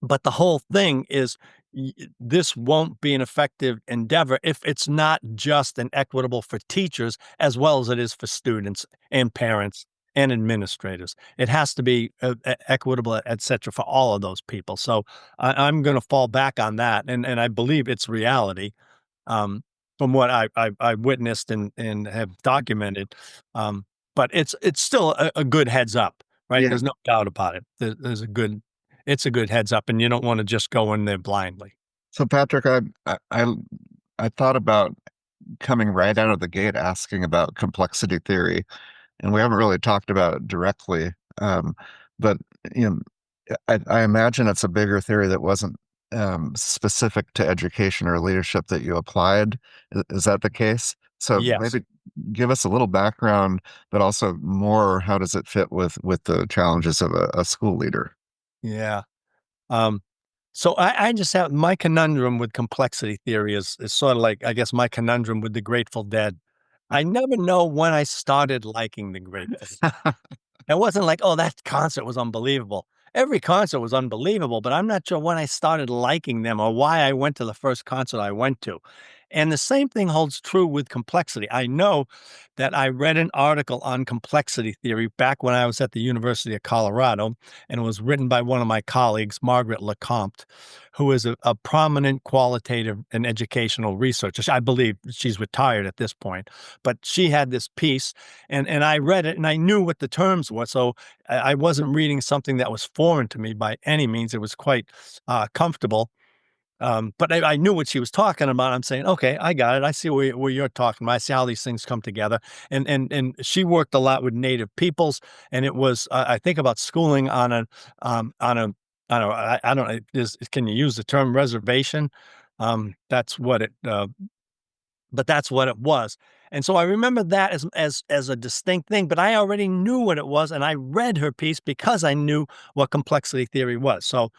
Speaker 3: but the whole thing is this won't be an effective endeavor if it's not just and equitable for teachers as well as it is for students and parents and administrators. It has to be equitable, et cetera, for all of those people. So I'm going to fall back on that. And I believe it's reality, um, from what I witnessed and have documented. Um, but it's still a good heads up, right?
Speaker 2: Yeah.
Speaker 3: There's no doubt about it. It's a good heads up, and you don't want to just go in there blindly.
Speaker 2: So Patrick, I thought about coming right out of the gate asking about complexity theory, and we haven't really talked about it directly. But you know, I imagine it's a bigger theory that wasn't specific to education or leadership that you applied. Is that the case? So
Speaker 3: Yes.
Speaker 2: maybe give us a little background, but also more, how does it fit with the challenges of a school leader?
Speaker 3: Yeah. Um, so I just have my conundrum with complexity theory is sort of like, I guess, my conundrum with the Grateful Dead. I never know when I started liking the Grateful. It wasn't like, "Oh, that concert was unbelievable." Every concert was unbelievable, but I'm not sure when I started liking them or why I went to the first concert I went to. And the same thing holds true with complexity. I know that I read an article on complexity theory back when I was at the University of Colorado, and it was written by one of my colleagues, Margaret Lecomte, who is a prominent qualitative and educational researcher. I believe she's retired at this point, but she had this piece and I read it and I knew what the terms were. So I wasn't reading something that was foreign to me by any means. It was quite comfortable. But I knew what she was talking about. I'm saying, okay, I got it. I see where you're talking about. I see how these things come together. And she worked a lot with Native peoples, and it was I think about schooling on a on a I don't know. Can you use the term reservation? That's what it but that's what it was. And so I remember that as a distinct thing, but I already knew what it was, and I read her piece because I knew what complexity theory was. So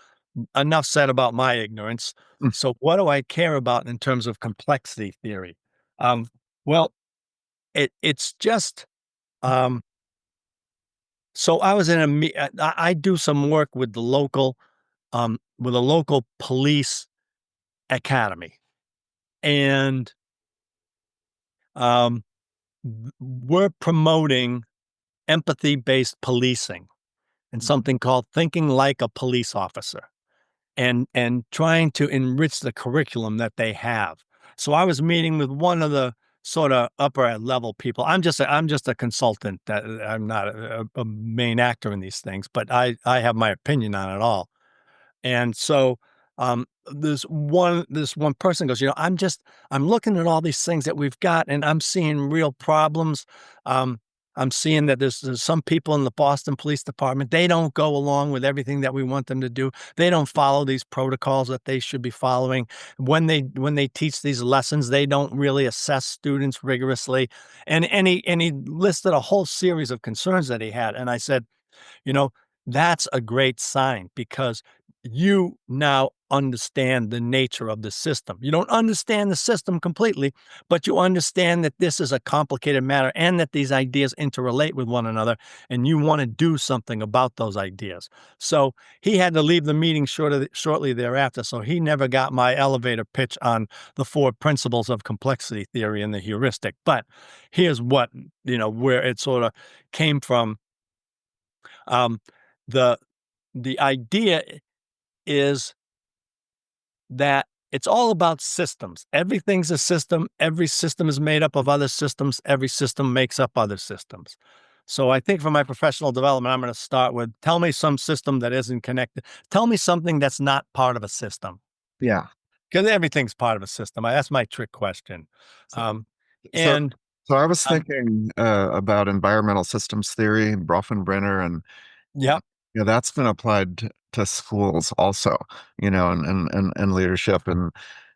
Speaker 3: enough said about my ignorance.
Speaker 2: Mm.
Speaker 3: So what do I care about in terms of complexity theory? Um, well, it's just um, so I was in I do some work with a local police academy, and um, we're promoting empathy-based policing and something called thinking like a police officer and trying to enrich the curriculum that they have. So I was meeting with one of the sort of upper level people. I'm just a consultant that I'm not a main actor in these things, but I have my opinion on it all. And so this one person goes, I'm looking at all these things that we've got and I'm seeing real problems. I'm seeing that there's some people in the Boston Police Department, they don't go along with everything that we want them to do. They don't follow these protocols that they should be following. When they teach these lessons, they don't really assess students rigorously. And he listed a whole series of concerns that he had. And I said, you know, that's a great sign because you now understand the nature of the system. You don't understand the system completely, but you understand that this is a complicated matter and that these ideas interrelate with one another, and you want to do something about those ideas. So he had to leave the meeting shortly thereafter. So he never got my elevator pitch on the four principles of complexity theory and the heuristic. But here's what, where it sort of came from. um, the the idea is that it's all about systems. Everything's a system. Every system is made up of other systems. Every system makes up other systems. So I think for my professional development, I'm going to start with tell me some system that isn't connected. Tell me something that's not part of a system
Speaker 2: Yeah.
Speaker 3: because everything's part of a system. That's my trick question.
Speaker 2: So,
Speaker 3: Um,
Speaker 2: so,
Speaker 3: and
Speaker 2: so I was
Speaker 3: um,
Speaker 2: thinking about environmental systems theory, Bronfenbrenner, and
Speaker 3: yep,
Speaker 2: that's been applied to schools also, and leadership. And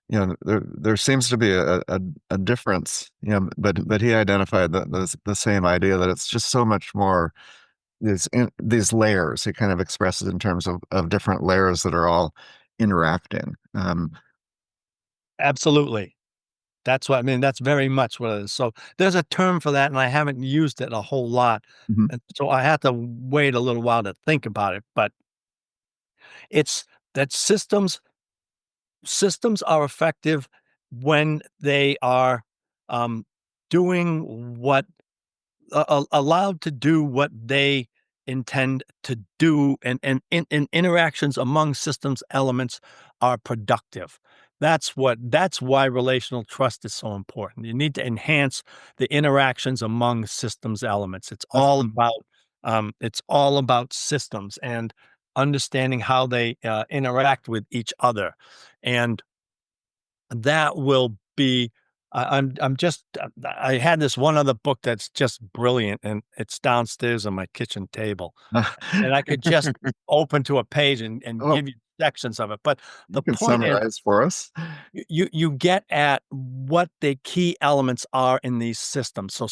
Speaker 2: there seems to be a difference, but he identified the same idea that it's just so much more these layers. He kind of expresses in terms of different layers that are all interacting.
Speaker 3: absolutely. That's what I mean, that's very much what it is. So, there's a term for that, and I haven't used it a whole lot,
Speaker 2: Mhm.
Speaker 3: and so I have to wait a little while to think about it, but it's that systems are effective when they are, um, doing what allowed to do what they intend to do, and interactions among systems elements are productive. That's why relational trust is so important. You need to enhance the interactions among systems elements. It's all about systems and understanding how they interact with each other, and that will be I'm just I had this one other book that's just brilliant, and it's downstairs on my kitchen table, and I could just open to a page and
Speaker 2: Oh,
Speaker 3: give you sections of it, but
Speaker 2: you
Speaker 3: the
Speaker 2: can
Speaker 3: point is
Speaker 2: summarize for us.
Speaker 3: you get at what the key elements are in these systems. So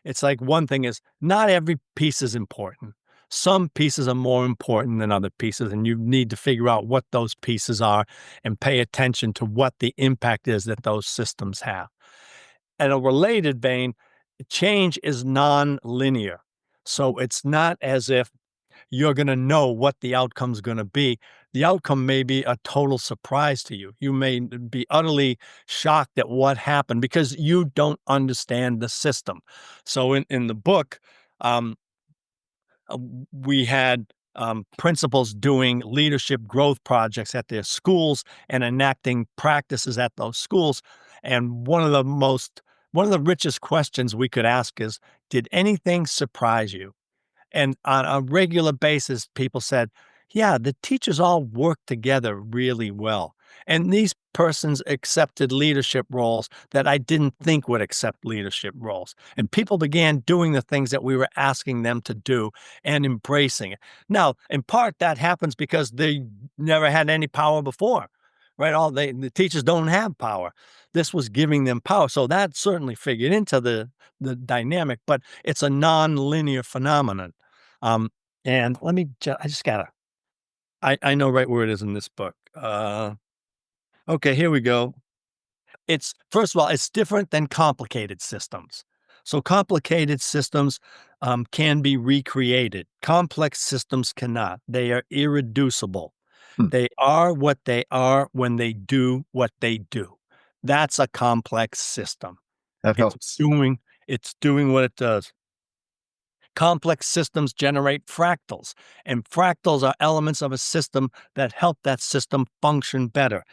Speaker 3: it's like one thing is not every piece is important. Some pieces are more important than other pieces, and you need to figure out what those pieces are and pay attention to what the impact is that those systems have. In a related vein, change is non-linear. So it's not as if you're going to know what the outcome's going to be. The outcome may be a total surprise to you. You may be utterly shocked at what happened because you don't understand the system. So in the book, um, we had principals doing leadership growth projects at their schools and enacting practices at those schools. And one of the richest questions we could ask is, did anything surprise you? And on a regular basis, people said, yeah, the teachers all work together really well. And these persons accepted leadership roles that I didn't think would accept leadership roles. And people began doing the things that we were asking them to do and embracing it. Now, in part, that happens because they never had any power before, right? The teachers don't have power. This was giving them power. So that certainly figured into the dynamic, but it's a non-linear phenomenon. Um, and let me I just gotta I know right where it is in this book. Okay, here we go. It's first of all, it's different than complicated systems. So complicated systems can be recreated. Complex systems cannot. They are irreducible.
Speaker 2: Hmm,
Speaker 3: They are what they are when they do what they do. That's a complex system.
Speaker 2: that
Speaker 3: It's
Speaker 2: helps.
Speaker 3: doing it's doing what it does. Complex systems generate fractals, and fractals are elements of a system that help that system function better.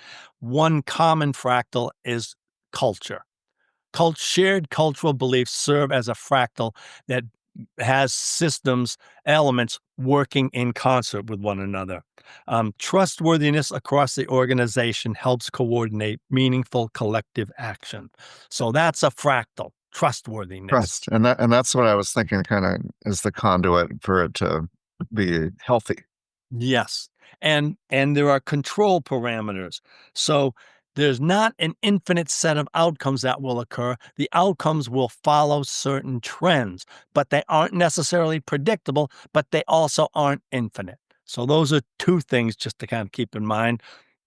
Speaker 3: One common fractal is culture. Shared cultural beliefs serve as a fractal that has systems, elements working in concert with one another. Trustworthiness across the organization helps coordinate meaningful collective action. So that's a fractal. trustworthiness.
Speaker 2: Trust. And that's what I was thinking kind of is the conduit for it to be healthy.
Speaker 3: Yes. And there are control parameters. So there's not an infinite set of outcomes that will occur. The outcomes will follow certain trends, but they aren't necessarily predictable, but they also aren't infinite. So those are two things just to kind of keep in mind.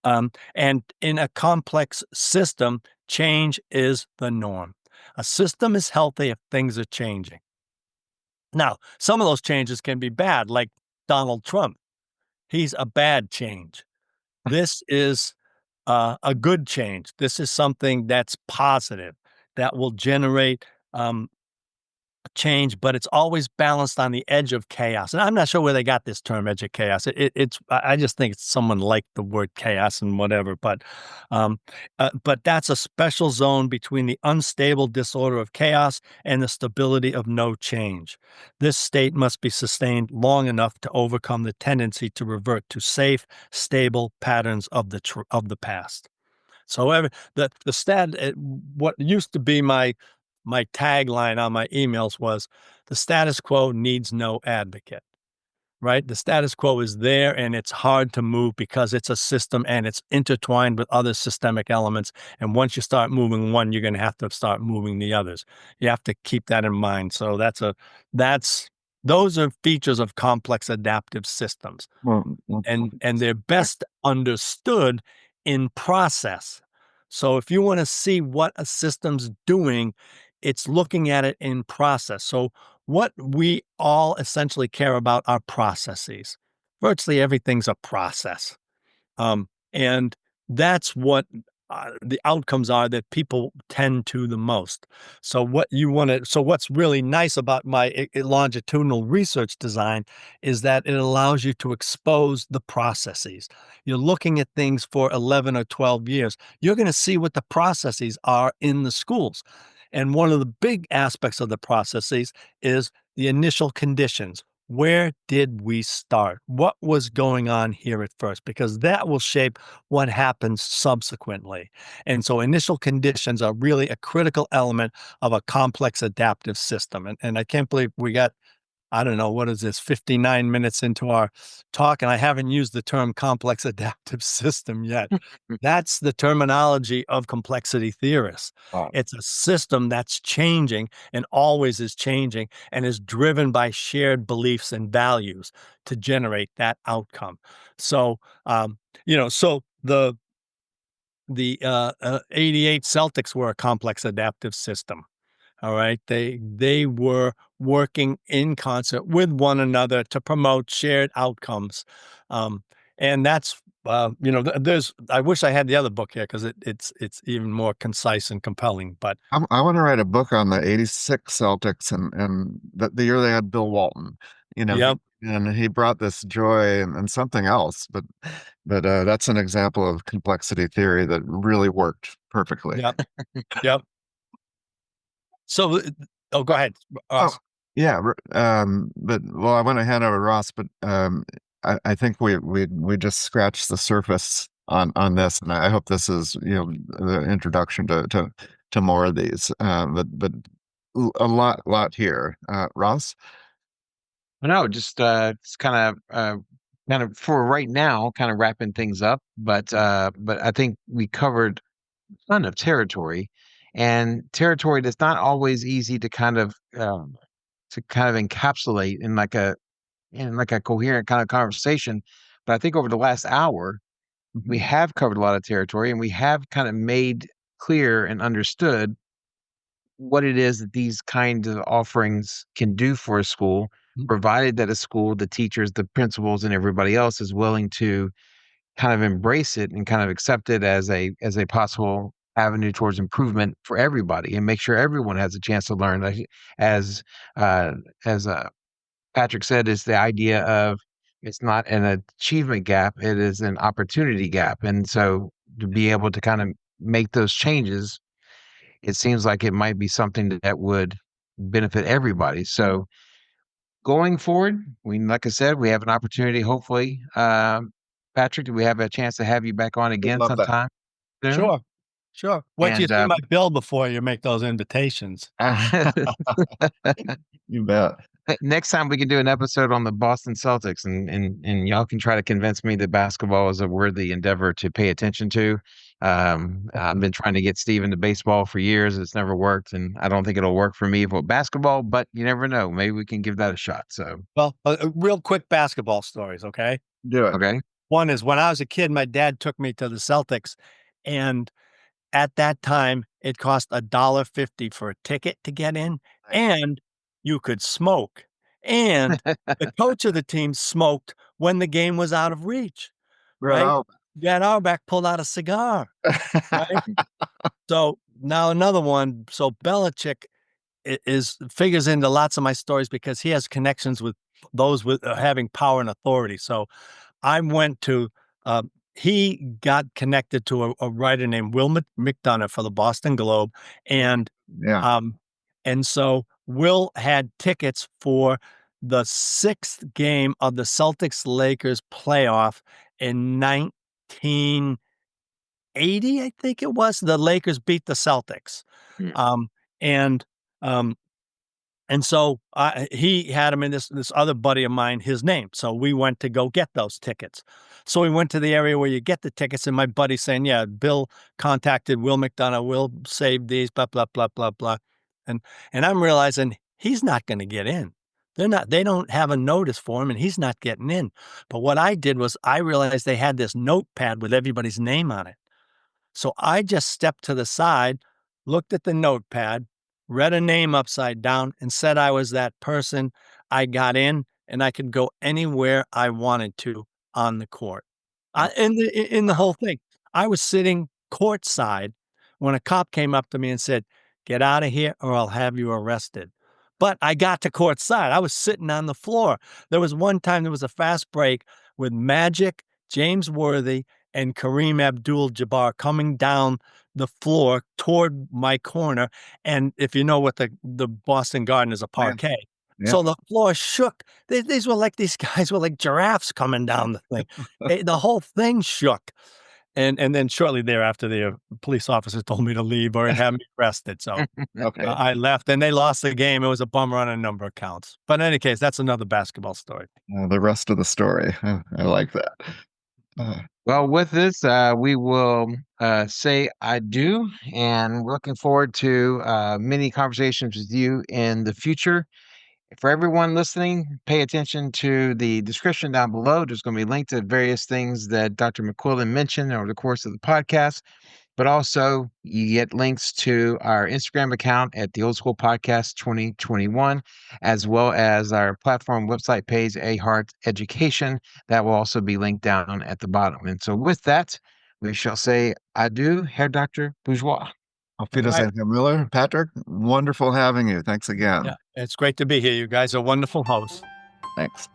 Speaker 3: And in a complex system, change is the norm. A system is healthy if things are changing. Now, some of those changes can be bad, like Donald Trump. He's a bad change. This is a good change. This is something that's positive, that will generate change, but it's always balanced on the edge of chaos. And I'm not sure where they got this term, edge of chaos. I just think it's someone liked the word chaos and whatever. But that's a special zone between the unstable disorder of chaos and the stability of no change. This state must be sustained long enough to overcome the tendency to revert to safe, stable patterns of the past. So what used to be my tagline on my emails was the status quo needs no advocate, right? The status quo is there and it's hard to move because it's a system and it's intertwined with other systemic elements. And once you start moving one, you're going to have to start moving the others. You have to keep that in mind. So those are features of complex adaptive systems,
Speaker 2: Well,
Speaker 3: and they're best understood in process. So if you want to see what a system's doing, it's looking at it in process. So what we all essentially care about are processes. Virtually everything's a process. And that's what the outcomes are that people tend to the most. So what's really nice about my longitudinal research design is that it allows you to expose the processes. You're looking at things for 11 or 12 years. You're going to see what the processes are in the schools. And one of the big aspects of the processes is the initial conditions. Where did we start? What was going on here at first? Because that will shape what happens subsequently. And so initial conditions are really a critical element of a complex adaptive system. And I can't believe we got, I don't know, what is this, 59 minutes into our talk, and I haven't used the term complex adaptive system yet. That's the terminology of complexity theorists.
Speaker 2: wow.
Speaker 3: It's a system that's changing and always is changing and is driven by shared beliefs and values to generate that outcome. So, so the 88 Celtics were a complex adaptive system. All right. They were working in concert with one another to promote shared outcomes. And that's there's I wish I had the other book here because it's even more concise and compelling. But
Speaker 2: I want to write a book on the '86 Celtics and the year they had Bill Walton. You know,
Speaker 3: yep,
Speaker 2: and he brought this joy and something else, but that's an example of complexity theory that really worked perfectly.
Speaker 3: yep, yep. So go ahead,
Speaker 2: Oh,
Speaker 3: Ross.
Speaker 2: yeah. But well, I want to hand over to Ross, but I think we just scratched the surface on this, and I hope this is the introduction to more of these. But a lot here. Ross?
Speaker 1: No, just it's kind of for right now, kind of wrapping things up. But I think we covered a ton of territory, and territory that's not always easy to kind of encapsulate in like a coherent kind of conversation. But I think over the last hour, we have covered a lot of territory, and we have kind of made clear and understood what it is that these kinds of offerings can do for a school, provided that a school, the teachers, the principals, and everybody else is willing to kind of embrace it and kind of accept it as a possible avenue towards improvement for everybody, and make sure everyone has a chance to learn. Like, as uh, as Patrick said, is the idea of it's not an achievement gap; it is an opportunity gap, and so to be able to kind of make those changes, it seems like it might be something that would benefit everybody. So going forward, like I said, we have an opportunity, hopefully. Patrick, do we have a chance to have you back on
Speaker 2: Would
Speaker 1: again
Speaker 2: love that.
Speaker 1: sometime soon?
Speaker 3: Sure. Sure. Wait till you
Speaker 1: And
Speaker 3: see my bill before you make those invitations.
Speaker 2: You bet.
Speaker 1: next time we can do an episode on the Boston Celtics, and y'all can try to convince me that basketball is a worthy endeavor to pay attention to. I've been trying to get Steve into baseball for years. It's never worked, and I don't think it'll work for me for basketball, but you never know. Maybe we can give that a shot. So,
Speaker 3: Well, real quick basketball stories, okay?
Speaker 2: Do it.
Speaker 1: okay.
Speaker 3: One is when I was a kid, my dad took me to the Celtics, and at that time, it cost $1.50 for a ticket to get in, and you could smoke. And the coach of the team smoked when the game was out of reach,
Speaker 2: Red
Speaker 3: right?
Speaker 2: Auerbach.
Speaker 3: Jan Auerbach pulled out a cigar, right? So now another one. So Belichick is figures into lots of my stories because he has connections with those with having power and authority. So I went to he got connected to a writer named Will McDonough for the Boston Globe, and
Speaker 2: Yeah.
Speaker 3: um, and so Will had tickets for the sixth game of the Celtics Lakers playoff in 1980, I think it was. The Lakers beat the Celtics,
Speaker 1: Mm.
Speaker 3: um, and um, and so, he had him in this other buddy of mine, his name. So we went to go get those tickets. So we went to the area where you get the tickets, and my buddy saying, "Yeah, Bill contacted Will McDonough. Will saved these, blah blah blah blah blah," and I'm realizing he's not going to get in. They don't have a notice for him, and he's not getting in. But what I did was I realized they had this notepad with everybody's name on it. So I just stepped to the side, looked at the notepad, read a name upside down, and said I was that person. I got in, and I could go anywhere I wanted to on the court. In the whole thing, I was sitting courtside when a cop came up to me and said, "Get out of here, or I'll have you arrested." But I got to courtside. I was sitting on the floor. There was one time there was a fast break with Magic, James Worthy, and Kareem Abdul-Jabbar coming down the floor toward my corner, and if you know what the Boston Garden is a
Speaker 2: Man.
Speaker 3: parquet.
Speaker 2: Yeah.
Speaker 3: So the floor shook. These were like these guys were like giraffes coming down the thing. The whole thing shook, and then shortly thereafter, the police officers told me to leave or have me arrested, so
Speaker 2: Okay.
Speaker 3: I left, and they lost the game. It was a bummer on a number of counts, but in any case, that's another basketball story.
Speaker 2: The rest of the story. I like that.
Speaker 1: Well, with this, we will say adieu, and we're looking forward to many conversations with you in the future. For everyone listening, pay attention to the description down below. There's going to be linked to various things that Dr. McQuillan mentioned over the course of the podcast. But also, you get links to our Instagram account at the Old School Podcast 2021, as well as our platform website page, A Heart Education. That will also be linked down at the bottom. And so, with that, we shall say adieu, Herr Dr. Bourgeois.
Speaker 2: Auf
Speaker 3: Alright.
Speaker 2: Wiedersehen, Herr Müller. Patrick, wonderful having you. Thanks again.
Speaker 3: Yeah, it's great to be here. You guys are wonderful hosts.
Speaker 2: Thanks.